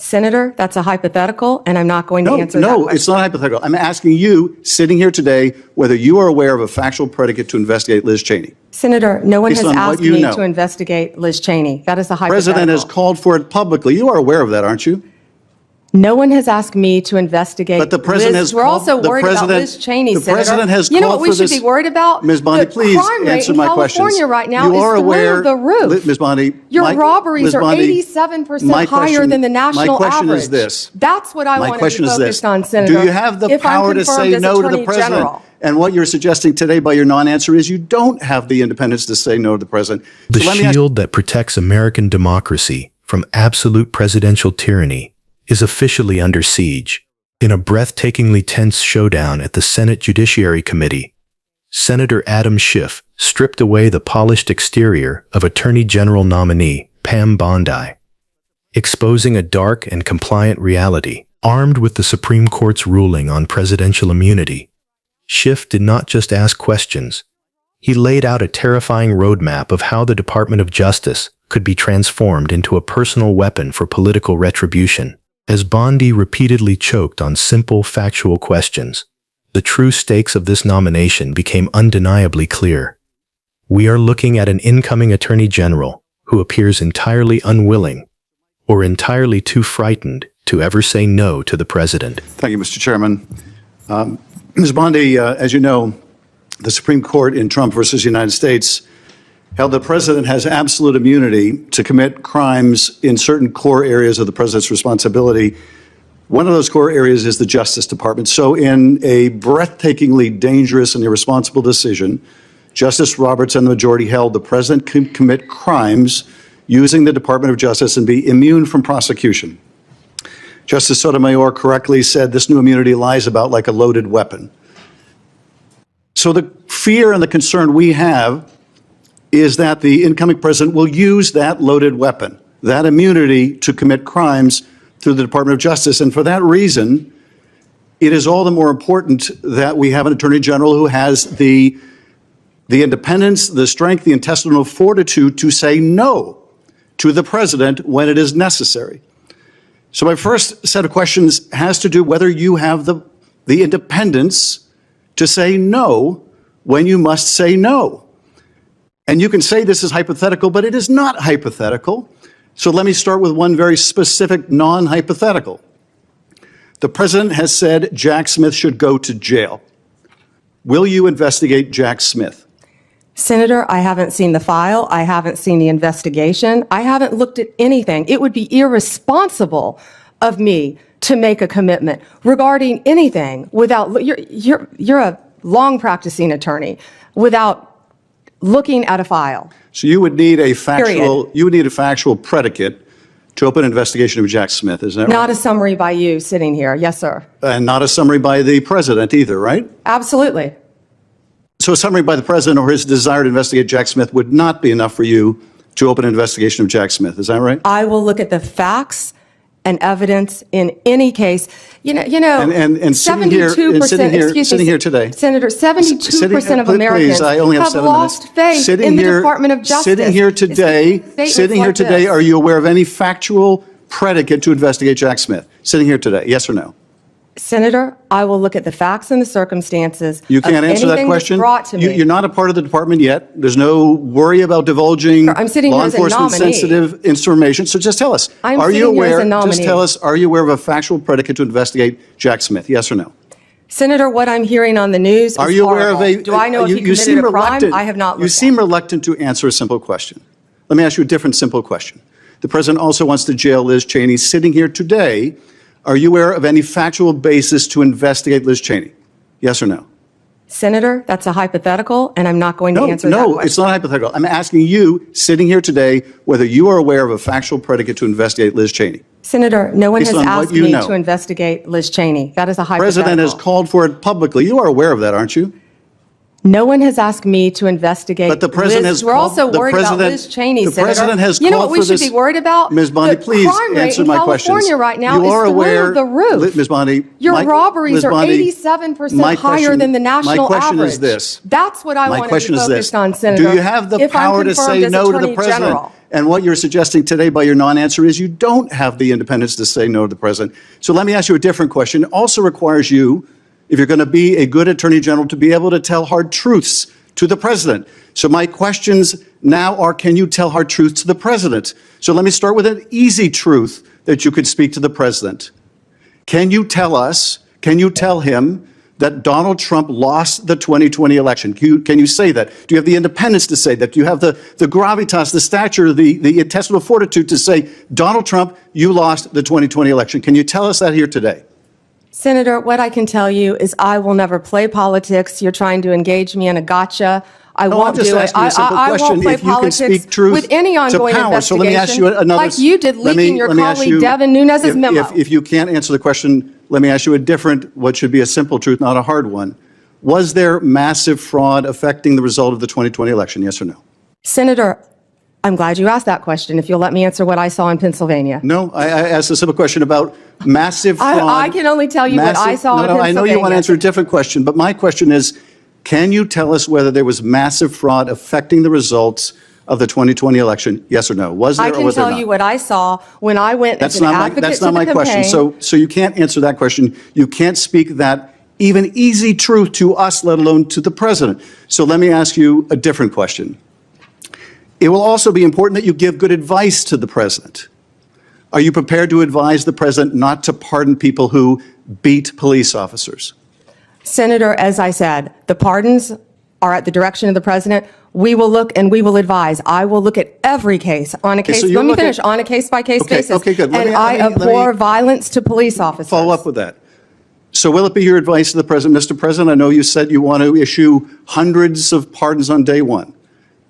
Senator, that's a hypothetical, and I'm not going to answer that No, question. it's not hypothetical. I'm asking you, sitting here today, whether you are aware of a factual predicate to investigate Liz Cheney. Senator, no one Based has on what asked you me know. to investigate Liz Cheney. That is a The hypothetical. president has called for it publicly. You are aware of that, aren't you? No one has asked me to investigate But the president Liz. has We're called- also the worried about president- Liz Cheney, the Senator. president has You know called what we for should this- be worried about? Ms. Bondi, The please crime rate answer in my questions. California right now You is are aware, through the roof. Ms. Bondi, Your my- robberies Ms. are Bondi, 87% my higher question- than the national my question average. is this. That's what I My wanted question to is focus this. on, Senator. Do you have the If I'm power to say confirmed as no to the Attorney president? General. And what you're suggesting today by your non-answer is you don't have the independence to say no to the president. The So let me ask- shield that protects American democracy from absolute presidential tyranny is officially under siege. In a breathtakingly tense showdown at the Senate Judiciary Committee, Senator Adam Schiff stripped away the polished exterior of Attorney General nominee Pam Bondi, exposing a dark and compliant reality. Armed with the Supreme Court's ruling on presidential immunity, Schiff did not just ask questions. He laid out a terrifying roadmap of how the Department of Justice could be transformed into a personal weapon for political retribution. As Bondi repeatedly choked on simple, factual questions, the true stakes of this nomination became undeniably clear. We are looking at an incoming Attorney General who appears entirely unwilling or entirely too frightened to ever say no to the president. Thank you, Mr. Chairman. Ms. Bondi, as you know, the Supreme Court in Trump versus United States held the president has absolute immunity to commit crimes in certain core areas of the president's responsibility. One of those core areas is the Justice Department. So in a breathtakingly dangerous and irresponsible decision, Justice Roberts and the majority held the president can commit crimes using the Department of Justice and be immune from prosecution. Justice Sotomayor correctly said this new immunity lies about like a loaded weapon. So the fear and the concern we have is that the incoming president will use that loaded weapon, that immunity, to commit crimes through the Department of Justice. And for that reason, it is all the more important that we have an Attorney General who has the independence, the strength, the intestinal fortitude to say no to the president when it is necessary. So my first set of questions has to do whether you have the independence to say no when you must say no. And you can say this is hypothetical, but it is not hypothetical. So let me start with one very specific non-hypothetical. The president has said Jack Smith should go to jail. Will you investigate Jack Smith? Senator, I haven't seen the file. I haven't seen the investigation. I haven't looked at anything. It would be irresponsible of me to make a commitment regarding anything without, you're a long practicing attorney, without looking at a file. So you would need a factual predicate to open an investigation of Jack Smith, is that right? Not a summary by you sitting here. Yes, sir. And not a summary by the president either, right? Absolutely. So a summary by the president or his desire to investigate Jack Smith would not be enough for you to open an investigation of Jack Smith, is that right? I will look at the facts and evidence in any case. You know, and sitting here 72%, sitting here today. Senator, 72% of Americans I only have have 7 lost minutes. faith in the Department of Justice. Sitting here today, are you aware of any factual predicate to investigate Jack Smith? Sitting here today, yes or no? Senator, I will look at the facts and the circumstances. You can't answer that anything that's question? brought to me. You're not a part of the department yet. There's no worry about divulging I'm sitting law here as a enforcement nominee. sensitive information. So just tell us, I'm are you sitting here as aware, a nominee. just tell us, are you aware of a factual predicate to investigate Jack Smith? Yes or no? Senator, what I'm hearing on the news Are is you aware horrible. of Do I know if he committed a crime? I have not looked You seem reluctant to answer a simple question. Let me ask you a different simple question. The president also wants to jail Liz Cheney. Sitting here today, are you aware of any factual basis to investigate Liz Cheney? Yes or no? Senator, that's a hypothetical, and I'm not going to answer that question. No, it's not hypothetical. I'm asking you, sitting here today, whether you are aware of a factual predicate to investigate Liz Cheney. Senator, no one Based has on what asked you me know. to investigate Liz Cheney. That is a The hypothetical. president has called for it publicly. You are aware of that, aren't you? No one has asked me to investigate But the president Liz. has We're called- also the worried about president- Liz Cheney, the Senator. president has You know called what we for should this- be worried about? Ms. Bondi, the please crime rate answer in my questions. California right now You are is aware, through the roof. Ms. Bondi, Your my- robberies Ms. are Bondi, 87% my higher question- than the national my question average. is this. That's what I My wanted question to is focus this. on, Senator. Do you have the If I'm power to confirmed say as no to the Attorney president? General. And what you're suggesting today by your non-answer is you don't have the independence to say no to the president. So let me ask you a different question. It also requires you, if you're going to be a good attorney general, to be able to tell hard truths to the president. So my questions now are, can you tell hard truths to the president? So let me start with an easy truth that you could speak to the president. Can you tell him that Donald Trump lost the 2020 election? Can you say that? Do you have the independence to say that? Do you have the gravitas, the stature, the intestinal fortitude to say, Donald Trump, you lost the 2020 election? Can you tell us that here today? Senator, what I can tell you is I will never play politics. You're trying to engage me in a gotcha. I won't do it. I won't play politics with any ongoing investigation. So let me ask you another. Like you did leaking your colleague Devin Nunes's memo. If you can't answer the question, let me ask you a different, what should be a simple truth, not a hard one. Was there massive fraud affecting the result of the 2020 election, yes or no? Senator, I'm glad you asked that question, if you'll let me answer what I saw in Pennsylvania. No, I asked a simple question about massive fraud. I can only tell you what I saw in Pennsylvania. I know you want to answer a different question, but my question is, can you tell us whether there was massive fraud affecting the results of the 2020 election, yes or no? Was there or was there not? I can tell you what I saw when I went as an advocate to the campaign. That's not my question. So you can't answer that question. You can't speak that even easy truth to us, let alone to the president. So let me ask you a different question. It will also be important that you give good advice to the president. Are you prepared to advise the president not to pardon people who beat police officers? Senator, as I said, the pardons are at the direction of the president. We will look and we will advise. I will look at every case on a case. Let me finish. On a case-by-case basis. Okay, good. And I abhor violence to police officers. Follow up with that. So will it be your advice to the president, Mr. President? I know you said you want to issue hundreds of pardons on day one.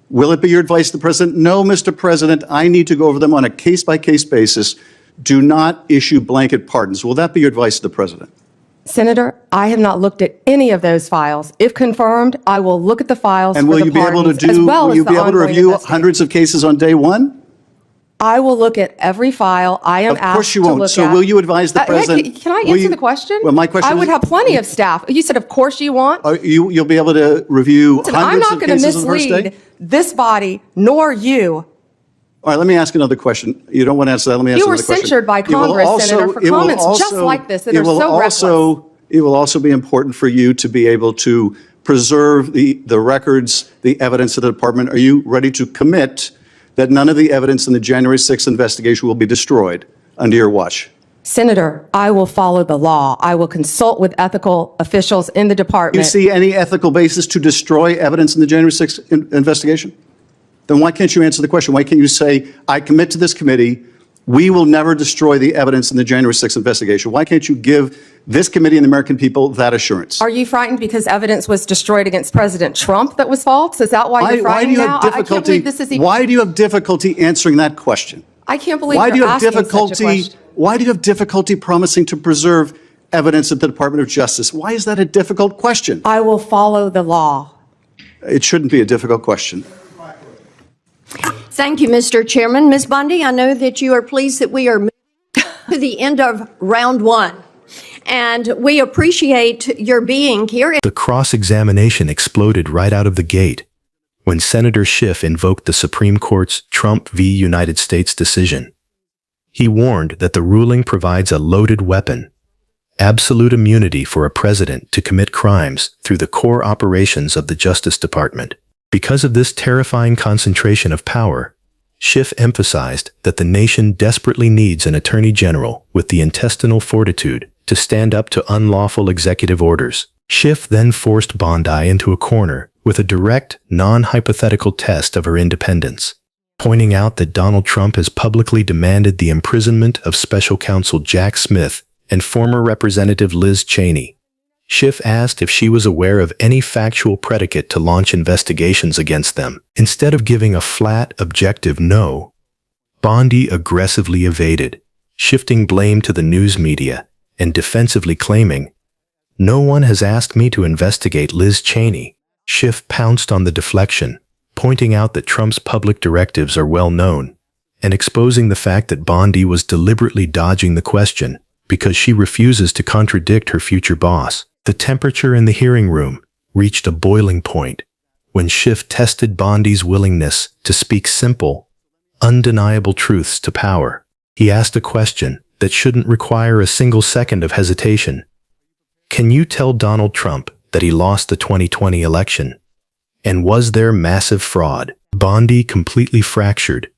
Will it be your advice to the president? No, Mr. President, I need to go over them on a case-by-case basis. Do not issue blanket pardons. Will that be your advice to the president? Senator, I have not looked at any of those files. If confirmed, I will look at the files for the pardons, will you be able to review hundreds of cases on day one? I will look at every file I am asked to look at. Of course you won't. So will you advise the president? Can I answer the question? Well, my question is, I would have plenty of staff. You said, of course you want. You'll be able to review hundreds of cases on the first day? I'm not going to mislead this body, nor you. All right, let me ask another question. You don't want to answer that. Let me ask another question. You were censured by Congress, Senator, for comments just like this that are so reckless. It will also be important for you to be able to preserve the records, the evidence of the department. Are you ready to commit that none of the evidence in the January 6th investigation will be destroyed under your watch? Senator, I will follow the law. I will consult with ethical officials in the department. Do you see any ethical basis to destroy evidence in the January 6th investigation? Then why can't you answer the question? Why can't you say, I commit to this committee, we will never destroy the evidence in the January 6th investigation? Why can't you give this committee and the American people that assurance? Are you frightened because evidence was destroyed against President Trump that was false? Is that why you're frightened now? I can't believe this is even... Why do you have difficulty answering that question? I can't believe you're asking such a question. Why do you have difficulty promising to preserve evidence at the Department of Justice? Why is that a difficult question? I will follow the law. It shouldn't be a difficult question. Thank you, Mr. Chairman. Ms. Bondi, I know that you are pleased that we are moving to the end of round one, and we appreciate your being here. The cross-examination exploded right out of the gate when Senator Schiff invoked the Supreme Court's Trump v. United States decision. He warned that the ruling provides a loaded weapon, absolute immunity for a president to commit crimes through the core operations of the Justice Department. Because of this terrifying concentration of power, Schiff emphasized that the nation desperately needs an attorney general with the intestinal fortitude to stand up to unlawful executive orders. Schiff then forced Bondi into a corner with a direct, non-hypothetical test of her independence, pointing out that Donald Trump has publicly demanded the imprisonment of Special Counsel Jack Smith and former Representative Liz Cheney. Schiff asked if she was aware of any factual predicate to launch investigations against them. Instead of giving a flat, objective no, Bondi aggressively evaded, shifting blame to the news media and defensively claiming, "No one has asked me to investigate Liz Cheney." Schiff pounced on the deflection, pointing out that Trump's public directives are well known, and exposing the fact that Bondi was deliberately dodging the question because she refuses to contradict her future boss. The temperature in the hearing room reached a boiling point when Schiff tested Bondi's willingness to speak simple, undeniable truths to power. He asked a question that shouldn't require a single second of hesitation. Can you tell Donald Trump that he lost the 2020 election? And was there massive fraud? Bondi completely fractured.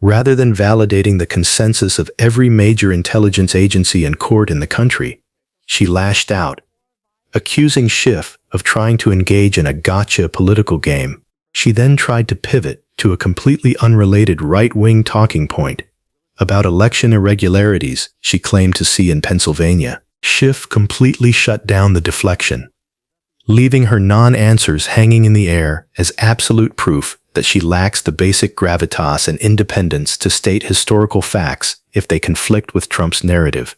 Rather than validating the consensus of every major intelligence agency and court in the country, she lashed out, accusing Schiff of trying to engage in a gotcha political game. She then tried to pivot to a completely unrelated right-wing talking point about election irregularities she claimed to see in Pennsylvania. Schiff completely shut down the deflection, leaving her non-answers hanging in the air as absolute proof that she lacks the basic gravitas and independence to state historical facts if they conflict with Trump's narrative.